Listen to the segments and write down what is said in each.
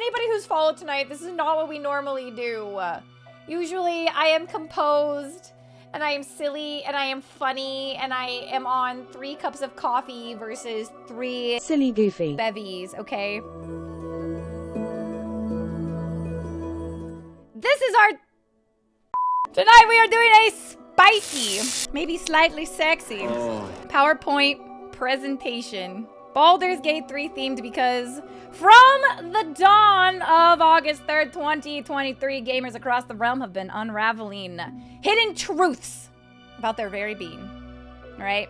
anybody who's followed tonight, this is not what we normally do. Usually I am composed, and I am silly, and I am funny, and I am on 3 cups of coffee versus 3 silly goofy bevies, okay? This is our... Tonight we are doing a spicy, maybe slightly sexy, PowerPoint presentation. Baldur's Gate 3 themed because from the dawn of August 3rd, 2023, gamers across the realm have been unraveling hidden truths about their very being, right?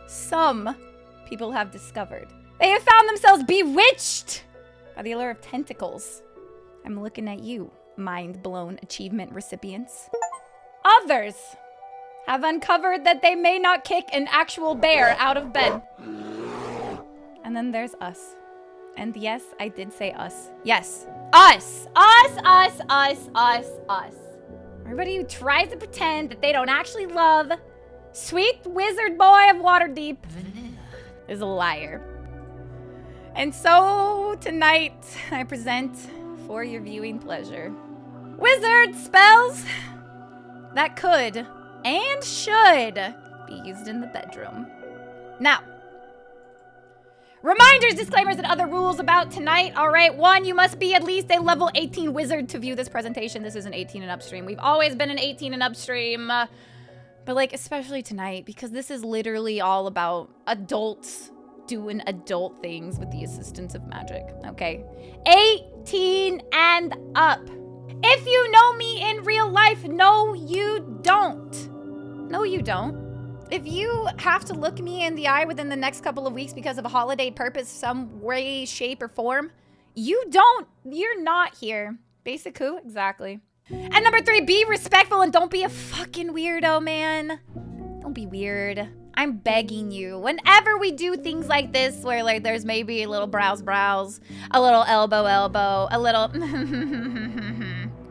Some people have discovered they have found themselves bewitched by the allure of tentacles. I'm looking at you, mind-blown achievement recipients. Others have uncovered that they may not kick an actual bear out of bed. And then there's us. And yes, I did say us. Yes, us. Us. Everybody who tries to pretend that they don't actually love sweet wizard boy of Waterdeep is a liar. And so tonight I present for your viewing pleasure wizard spells that could and should be used in the bedroom. Now, reminders, disclaimers, and other rules about tonight. All right, 1, you must be at least a level 18 wizard to view this presentation. This is an 18 and up stream. We've always been an 18 and up stream, but like especially tonight because this is literally all about adults doing adult things with the assistance of magic, okay? 18 and up. If you know me in real life, no, you don't. No, you don't. If you have to look me in the eye within the next couple of weeks because of a holiday purpose, some way, shape, or form, you're not here. Basic who? Exactly. And number 3, be respectful and don't be a fucking weirdo, man. Don't be weird. I'm begging you. Whenever we do things like this, where like there's maybe a little brows, a little elbow, a little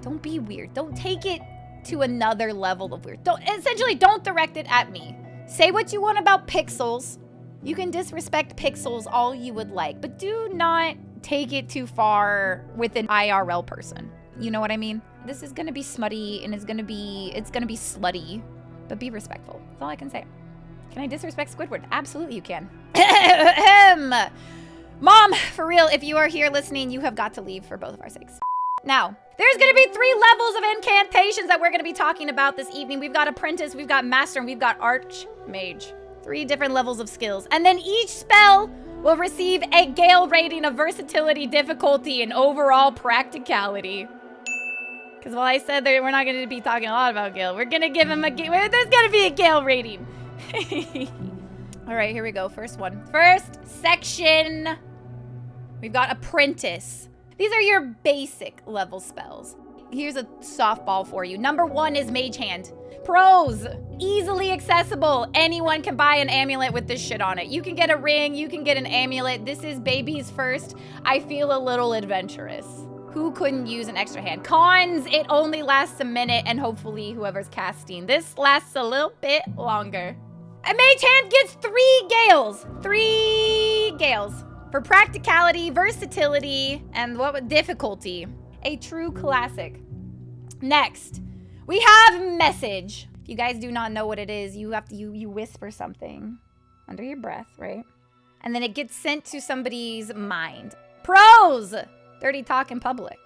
don't be weird. Don't take it to another level of weird. Essentially, don't direct it at me. Say what you want about pixels. You can disrespect pixels all you would like, but do not take it too far with an IRL person. You know what I mean? This is gonna be smutty and it's gonna be slutty, but be respectful. That's all I can say. Can I disrespect Squidward? Absolutely you can. Mom, for real, if you are here listening, you have got to leave for both of our sakes. Now, there's gonna be 3 levels of incantations that we're gonna be talking about this evening. We've got Apprentice, we've got Master, and we've got Archmage. 3 different levels of skills. And then each spell will receive a Gale rating of versatility, difficulty, and overall practicality. Because while I said that we're not gonna be talking a lot about Gale, we're gonna give him there's gonna be a Gale rating. All right, here we go. First one. First section. We've got Apprentice. These are your basic level spells. Here's a softball for you. Number 1 is Mage Hand. Pros, easily accessible. Anyone can buy an amulet with this shit on it. You can get a ring, you can get an amulet. This is baby's first. I feel a little adventurous. Who couldn't use an extra hand? Cons, it only lasts a minute, and hopefully whoever's casting this lasts a little bit longer. A Mage Hand gets 3 Gales. 3 Gales. For practicality, versatility, and difficulty. A true classic. Next, we have Message. If you guys do not know what it is, you have to you whisper something under your breath, right? And then it gets sent to somebody's mind. Pros, dirty talk in public.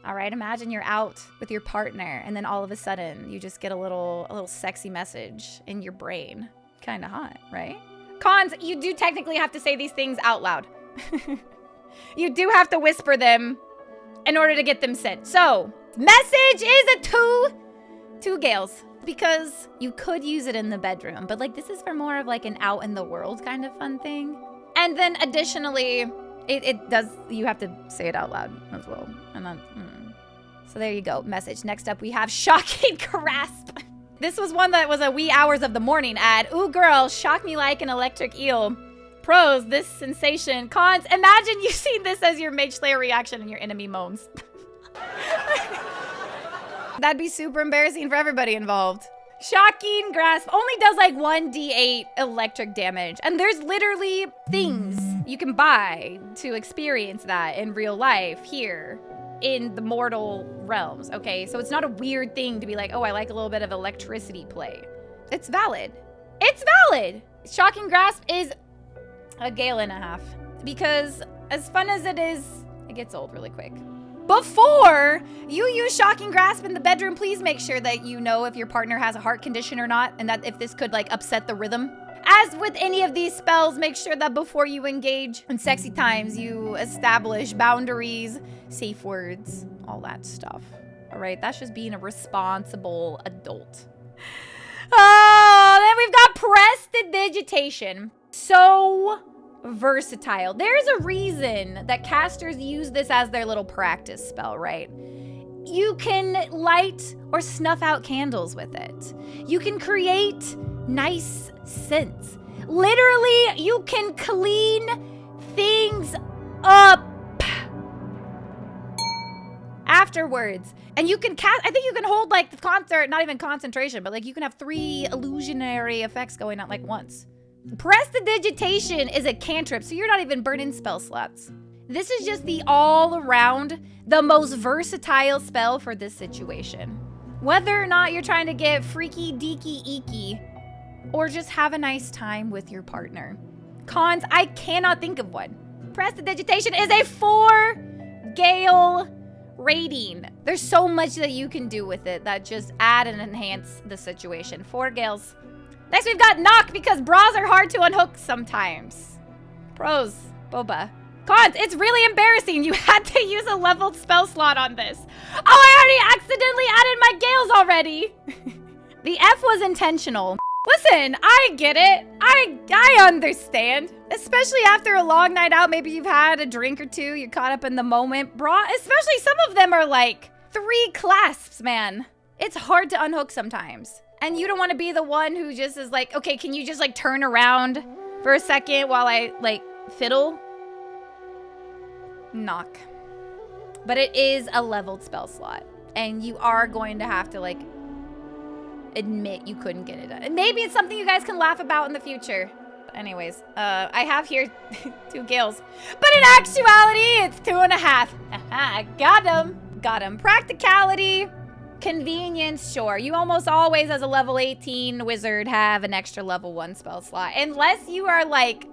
All right, imagine you're out with your partner and then all of a sudden you just get a little sexy message in your brain. Kind of hot, right? Cons, you do technically have to say these things out loud. You do have to whisper them in order to get them sent. So, Message is a 2 Gales. Because you could use it in the bedroom, but like this is for more of like an out in the world kind of fun thing. And then additionally, it does, you have to say it out loud as well. And then, So there you go, Message. Next up, we have Shocking Grasp. This was one that was a wee hours of the morning ad. Ooh, girl, shock me like an electric eel. Pros, this sensation. Cons, imagine using this as your Mage Slayer reaction and your enemy moans. That'd be super embarrassing for everybody involved. Shocking Grasp only does like 1d8 electric damage. And there's literally things you can buy to experience that in real life here in the mortal realms, okay? So it's not a weird thing to be like, oh, I like a little bit of electricity play. It's valid. It's valid. Shocking Grasp is a gale and a half because as fun as it is, it gets old really quick. Before you use Shocking Grasp in the bedroom, please make sure that you know if your partner has a heart condition or not, and that if this could like upset the rhythm. As with any of these spells, make sure that before you engage in sexy times, you establish boundaries, safe words, all that stuff. All right, that's just being a responsible adult. Oh, then we've got Prestidigitation. So versatile. There's a reason that casters use this as their little practice spell, right? You can light or snuff out candles with it. You can create nice scents. Literally, you can clean things up afterwards. And you can cast, I think you can hold like the concert, not even concentration, but like you can have 3 illusionary effects going on like once. Prestidigitation is a cantrip, so you're not even burning spell slots. This is just the all-around, the most versatile spell for this situation. Whether or not you're trying to get freaky, deaky, eeky, or just have a nice time with your partner. Cons, I cannot think of one. Prestidigitation is a 4 Gale rating. There's so much that you can do with it that just add and enhance the situation. 4 Gales. Next, we've got Knock, because bras are hard to unhook sometimes. Pros, Boba. Cons, it's really embarrassing. You had to use a leveled spell slot on this. Oh, I already accidentally added my Gales already. The F was intentional. Listen, I get it. I understand. Especially after a long night out, maybe you've had a drink or two, you're caught up in the moment. Bra, especially some of them are like 3 clasps, man. It's hard to unhook sometimes. And you don't want to be the one who just is like, okay, can you just like turn around for a second while I like fiddle? Knock. But it is a leveled spell slot. And you are going to have to like admit you couldn't get it done. And maybe it's something you guys can laugh about in the future. Anyways, I have here 2 Gales. But in actuality, it's 2.5. Got him. Got him. Practicality. Convenience, sure. You almost always, as a level 18 wizard, have an extra level 1 spell slot. Unless you are like,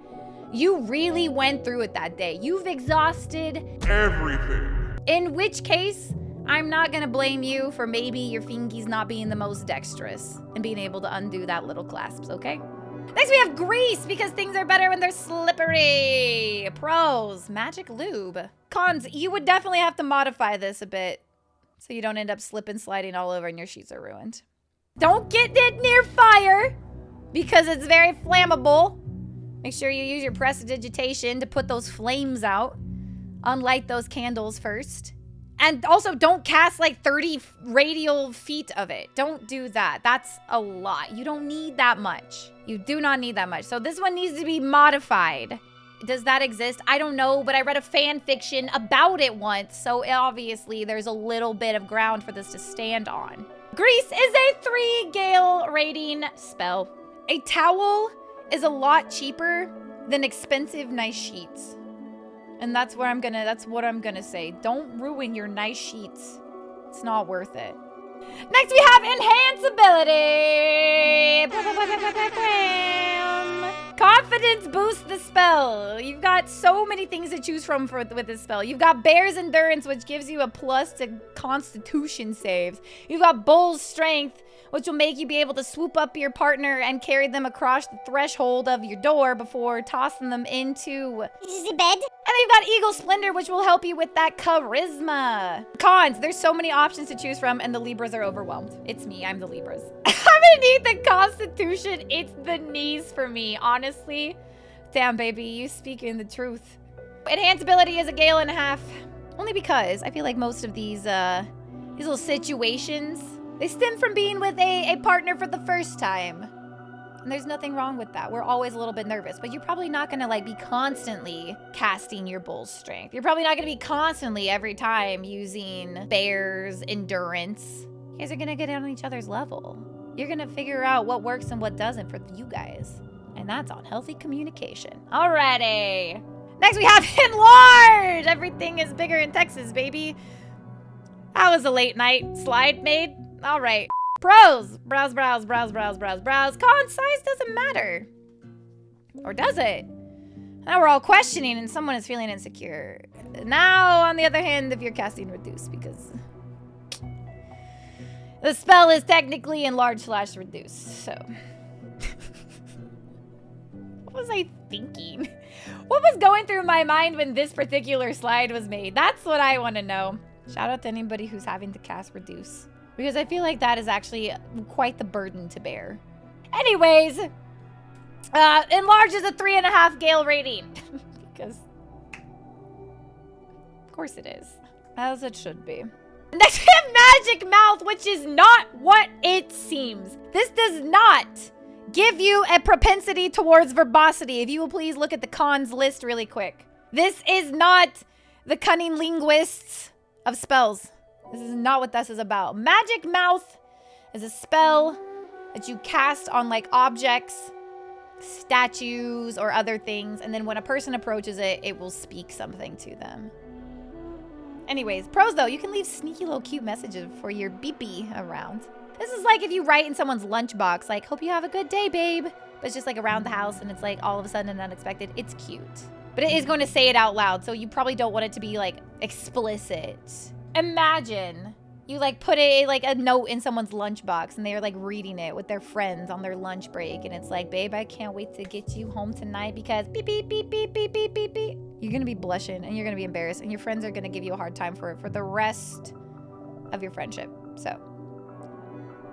you really went through it that day. You've exhausted everything. In which case, I'm not gonna blame you for maybe your fingies not being the most dexterous and being able to undo that little clasps, okay? Next we have Grease, because things are better when they're slippery. Pros, magic lube. Cons, you would definitely have to modify this a bit so you don't end up slipping, sliding all over and your sheets are ruined. Don't get it near fire because it's very flammable. Make sure you use your Prestidigitation to put those flames out. Unlight those candles first. And also don't cast like 30 radial feet of it. Don't do that. That's a lot. You don't need that much. You do not need that much. So this one needs to be modified. Does that exist? I don't know, but I read a fan fiction about it once, so obviously there's a little bit of ground for this to stand on. Grease is a 3 Gale rating spell. A towel is a lot cheaper than expensive nice sheets. And that's what I'm gonna say. Don't ruin your nice sheets. It's not worth it. Next we have Enhanceability. Confidence boosts the spell. You've got so many things to choose from with this spell. You've got Bear's Endurance, which gives you a plus to Constitution saves. You've got Bull's Strength, which will make you be able to swoop up your partner and carry them across the threshold of your door before tossing them into the bed. And then you've got Eagle Splendor, which will help you with that charisma. Cons, there's so many options to choose from, and the Libras are overwhelmed. It's me, I'm the Libras. I'm gonna need the Constitution. It's the knees for me, honestly. Damn, baby, you speaking the truth. Enhanceability is a Gale and a half. Only because I feel like most of these little situations, they stem from being with a partner for the first time. And there's nothing wrong with that. We're always a little bit nervous, but you're probably not gonna like be constantly casting your Bull's Strength. You're probably not gonna be constantly every time using Bear's Endurance. You guys are gonna get on each other's level. You're gonna figure out what works and what doesn't for you guys. And that's on healthy communication. Alrighty. Next we have Enlarge. Everything is bigger in Texas, baby. That was a late night slide made. All right. Pros. Browse, browse, browse, browse, browse, browse. Cons, size doesn't matter. Or does it? Now we're all questioning and someone is feeling insecure. Now, on the other hand, if you're casting Reduce, because the spell is technically Enlarge/Reduce, so. What was I thinking? What was going through my mind when this particular slide was made? That's what I want to know. Shout out to anybody who's having to cast Reduce, because I feel like that is actually quite the burden to bear. Anyways, Enlarge is a 3.5 Gale rating. Because, of course it is. As it should be. Next we have Magic Mouth, which is not what it seems. This does not give you a propensity towards verbosity. If you will please look at the cons list really quick. This is not the cunning linguists of spells. This is not what this is about. Magic Mouth is a spell that you cast on like objects, statues, or other things, and then when a person approaches it, it will speak something to them. Anyways, pros though, you can leave sneaky little cute messages for your beepy around. This is like if you write in someone's lunchbox, like, hope you have a good day, babe. But it's just like around the house and it's like all of a sudden and unexpected. It's cute. But it is going to say it out loud, so you probably don't want it to be like explicit. Imagine you like put a note in someone's lunchbox and they're like reading it with their friends on their lunch break, and it's like, babe, I can't wait to get you home tonight because beep beep beep beep beep beep beep beep. You're gonna be blushing and you're gonna be embarrassed and your friends are gonna give you a hard time for the rest of your friendship. So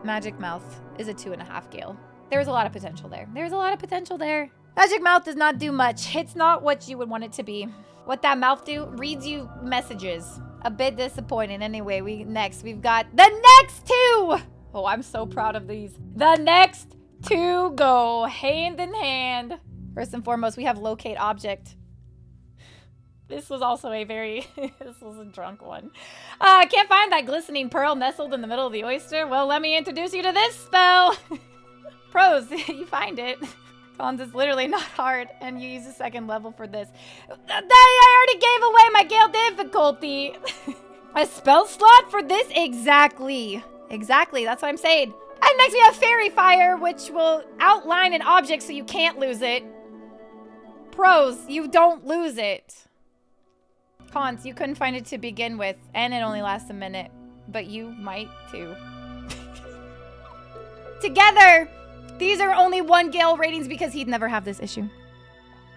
Magic Mouth is a 2.5 Gale. There's a lot of potential there. There's a lot of potential there. Magic Mouth does not do much. It's not what you would want it to be. What that mouth do? Reads you messages. A bit disappointing. Anyway, we've got the next two. Oh, I'm so proud of these. The next two go hand in hand. First and foremost, we have Locate Object. This was also a very, this was a drunk one. Can't find that glistening pearl nestled in the middle of the oyster? Well, let me introduce you to this spell. Pros, you find it. Cons, it's literally not hard, and you use a second level for this. I already gave away my Gale difficulty. A spell slot for this? Exactly. Exactly, that's what I'm saying. And next we have Fairy Fire, which will outline an object so you can't lose it. Pros, you don't lose it. Cons, you couldn't find it to begin with, and it only lasts a minute. But you might too. Together, these are only 1 Gale ratings because he'd never have this issue.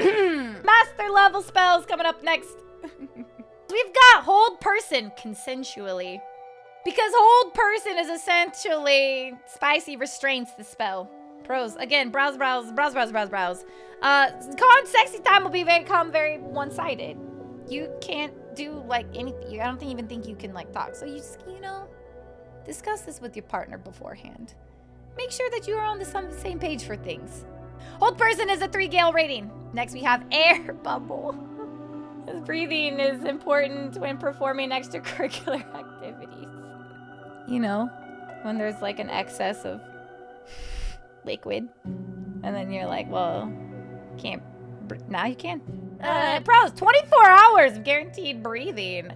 Master level spells coming up next. We've got Hold Person consensually. Because Hold Person is essentially Spicy Restraints the spell. Pros, again, browse, browse, browse, browse, browse, browse. Con, sexy time will be very one-sided. You can't do like anything. I don't even think you can like talk. So you just, you know, discuss this with your partner beforehand. Make sure that you are on the same page for things. Hold Person is a 3 Gale rating. Next we have Air Bubble. This breathing is important when performing extracurricular activities. You know, when there's like an excess of liquid. And then you're like, well, can't, now you can. Pros, 24 hours of guaranteed breathing.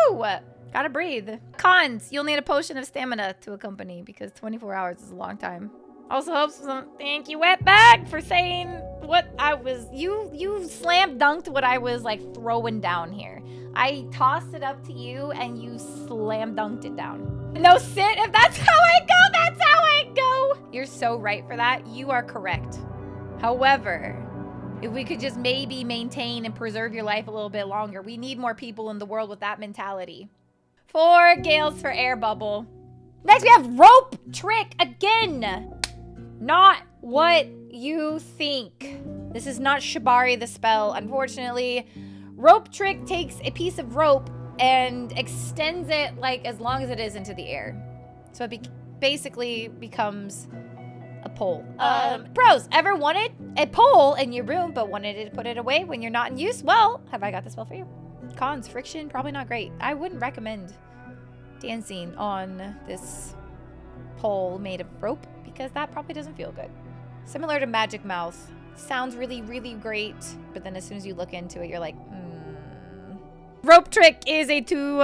Woo! Gotta breathe. Cons, you'll need a potion of stamina to accompany because 24 hours is a long time. Also helps some, thank you, Wetbag, for saying what I was, you slam dunked what I was like throwing down here. I tossed it up to you and you slam dunked it down. No sit, if that's how I go, that's how I go. You're so right for that. You are correct. However, if we could just maybe maintain and preserve your life a little bit longer, we need more people in the world with that mentality. 4 Gales for Air Bubble. Next we have Rope Trick again. Not what you think. This is not Shibari the spell, unfortunately. Rope Trick takes a piece of rope and extends it like as long as it is into the air. So it basically becomes a pole. Pros, ever wanted a pole in your room but wanted to put it away when you're not in use? Well, have I got the spell for you? Cons, friction, probably not great. I wouldn't recommend dancing on this pole made of rope because that probably doesn't feel good. Similar to Magic Mouth, Sounds really, really great. But then as soon as you look into it, you're like, Rope trick is a 2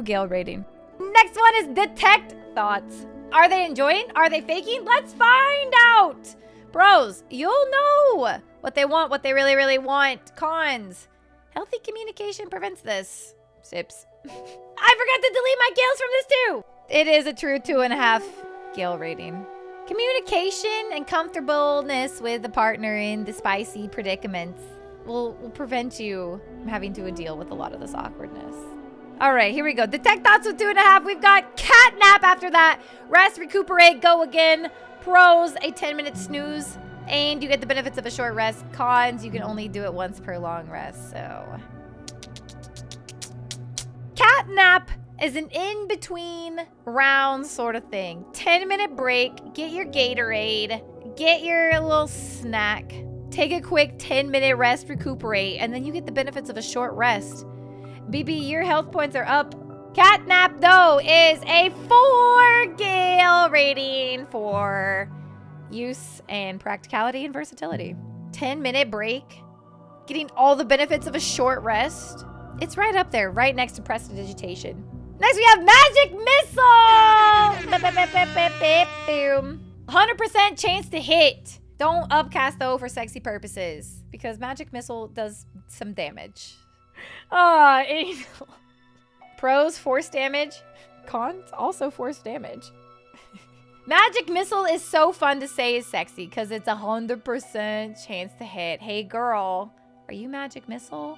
Gale rating. Next one is detect thoughts. Are they enjoying? Are they faking? Let's find out. Pros, you'll know what they want, what they really, really want. Cons, healthy communication prevents this. Sips. I forgot to delete my Gales from this too. It is a true 2.5 Gale rating. Communication and comfortableness with the partner in the spicy predicaments will prevent you from having to deal with a lot of this awkwardness. All right, here we go. Detect thoughts with 2.5. We've got Catnap after that. Rest, recuperate, go again. Pros, a 10-minute snooze. And you get the benefits of a short rest. Cons, you can only do it once per long rest, so. Catnap is an in-between round sort of thing. 10-minute break, get your Gatorade, get your little snack, take a quick 10-minute rest, recuperate, and then you get the benefits of a short rest. BB, your health points are up. Catnap, though, is a 4 Gale rating for use and practicality and versatility. 10-minute break, getting all the benefits of a short rest. It's right up there, right next to Digitation. Next, we have Magic Missile! Boom. 100% chance to hit. Don't upcast, though, for sexy purposes, because Magic Missile does some damage. Angel. Pros, force damage. Cons, also force damage. Magic Missile is so fun to say is sexy because it's 100% chance to hit. Hey, girl, are you Magic Missile?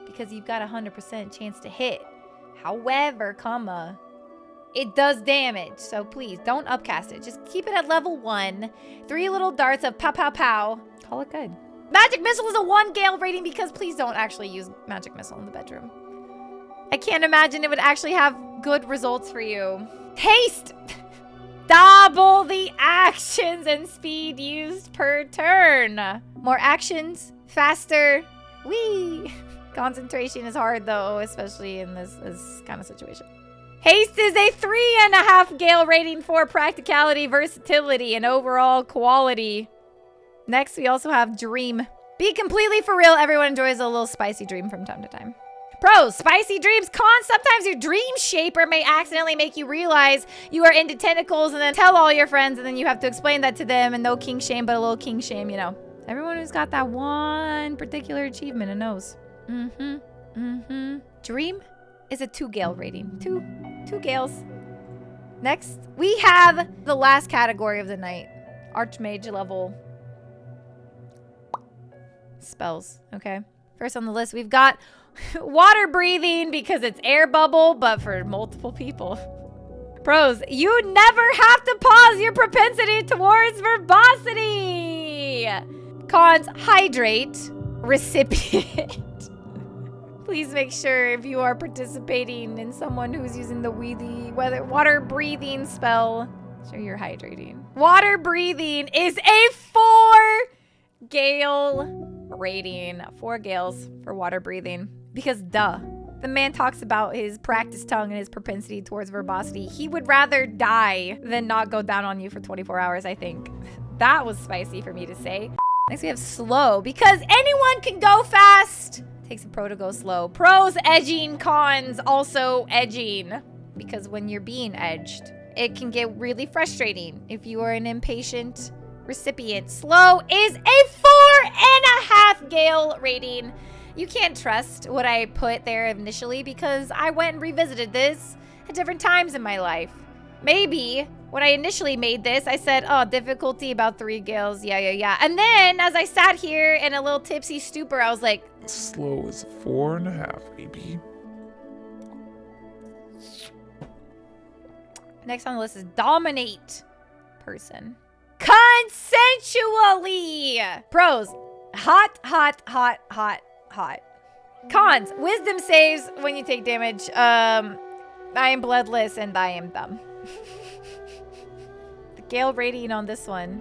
Because you've got 100% chance to hit. However, it does damage. So please don't upcast it. Just keep it at level 1. 3 little darts of pow, pow, pow. Call it good. Magic Missile is a 1 Gale rating because please don't actually use Magic Missile in the bedroom. I can't imagine it would actually have good results for you. Haste! Double the actions and speed used per turn. More actions, faster. Whee! Concentration is hard though, especially in this kind of situation. Haste is a 3.5 Gale rating for practicality, versatility, and overall quality. Next, we also have Dream. Be completely for real. Everyone enjoys a little spicy dream from time to time. Pros, spicy dreams. Cons, sometimes your dream shaper may accidentally make you realize you are into tentacles and then tell all your friends and then you have to explain that to them and no king shame, but a little king shame, you know. Everyone who's got that one particular achievement and knows. Dream is a 2 Gale rating. Two Gales. Next, we have the last category of the night. Archmage level spells, okay? First on the list, we've got water breathing because it's air bubble, but for multiple people. Pros, you never have to pause your propensity towards verbosity. Cons, hydrate, recipient. Please make sure if you are participating in someone who's using the water breathing spell, sure you're hydrating. Water breathing is a 4 Gale rating. 4 Gales for water breathing. Because duh. The man talks about his practice tongue and his propensity towards verbosity. He would rather die than not go down on you for 24 hours, I think. That was spicy for me to say. Next we have slow. Because anyone can go fast. Takes a pro to go slow. Pros, edging. Cons, also edging. Because when you're being edged, it can get really frustrating if you are an impatient recipient. Slow is a 4.5 Gale rating. You can't trust what I put there initially because I went and revisited this at different times in my life. Maybe when I initially made this, I said, oh, difficulty about 3 Gales. Yeah. And then as I sat here in a little tipsy stupor, I was like, slow is 4.5, baby. Next on the list is dominate person. Consensually. Pros, hot. Cons, wisdom saves when you take damage. I am bloodless and I am dumb. The Gale rating on this one.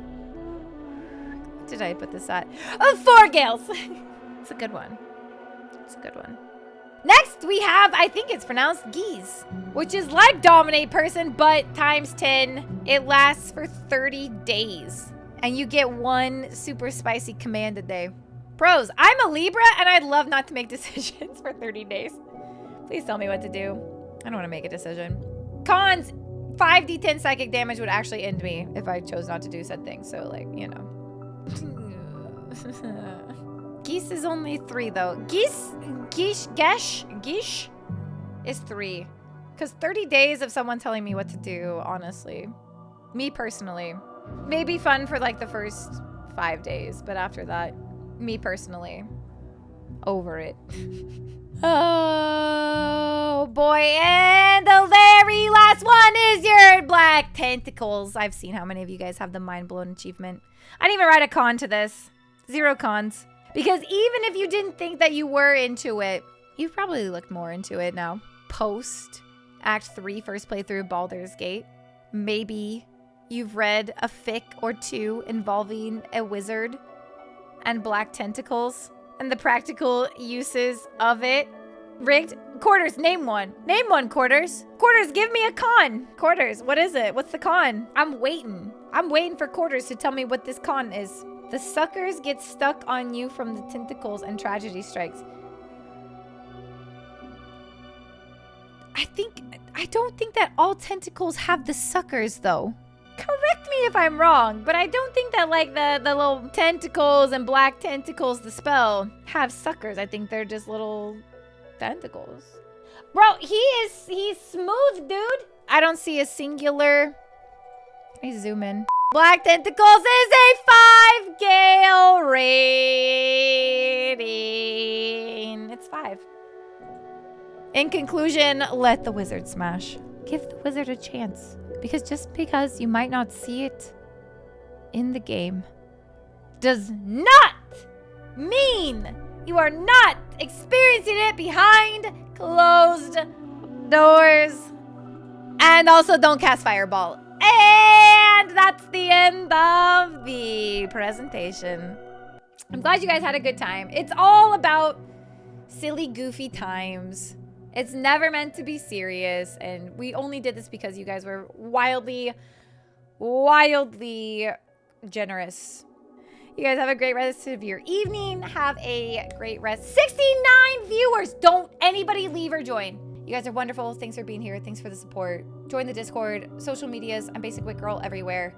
What did I put this at? 4 Gales. It's a good one. Next, we have, I think it's pronounced Geese, which is like dominate person, but times 10. It lasts for 30 days. And you get 1 super spicy command a day. Pros, I'm a Libra and I'd love not to make decisions for 30 days. Please tell me what to do. I don't want to make a decision. Cons, 5d10 psychic damage would actually end me if I chose not to do said thing. So, like, you know. Geese is only 3, though. Geese is 3. Because 30 days of someone telling me what to do, honestly. Me personally. Maybe fun for, like, the first 5 days. But after that, me personally. Over it. Oh, boy. And the very last one is your black tentacles. I've seen how many of you guys have the mind-blown achievement. I didn't even write a con to this. 0 cons. Because even if you didn't think that you were into it, you've probably looked more into it now. Post Act 3 first playthrough Baldur's Gate. Maybe you've read a fic or 2 involving a wizard and black tentacles and the practical uses of it. Rigged? Quarters, name one. Name one, Quarters. Quarters, give me a con. Quarters, what is it? What's the con? I'm waiting. I'm waiting for Quarters to tell me what this con is. The suckers get stuck on you from the tentacles and tragedy strikes. I don't think that all tentacles have the suckers, though. Correct me if I'm wrong, but I don't think that, like, the little tentacles and black tentacles, the have suckers. I think they're just little tentacles. Bro, he's smooth, dude. I don't see a singular. Let me zoom in. Black tentacles is a 5 Gale rating. It's 5. In conclusion, let the wizard smash. Give the wizard a chance. Because just because you might not see it in the game does not mean you are not experiencing it behind closed doors. And also don't cast Fireball. And that's the end of the presentation. I'm glad you guys had a good time. It's all about silly, goofy times. It's never meant to be serious, and we only did this because you guys were wildly, wildly generous. You guys have a great rest of your evening. Have a great rest. 69 viewers! Don't anybody leave or join. You guys are wonderful. Thanks for being here. Thanks for the support. Join the Discord, social medias. I'm Basic Wit Girl everywhere.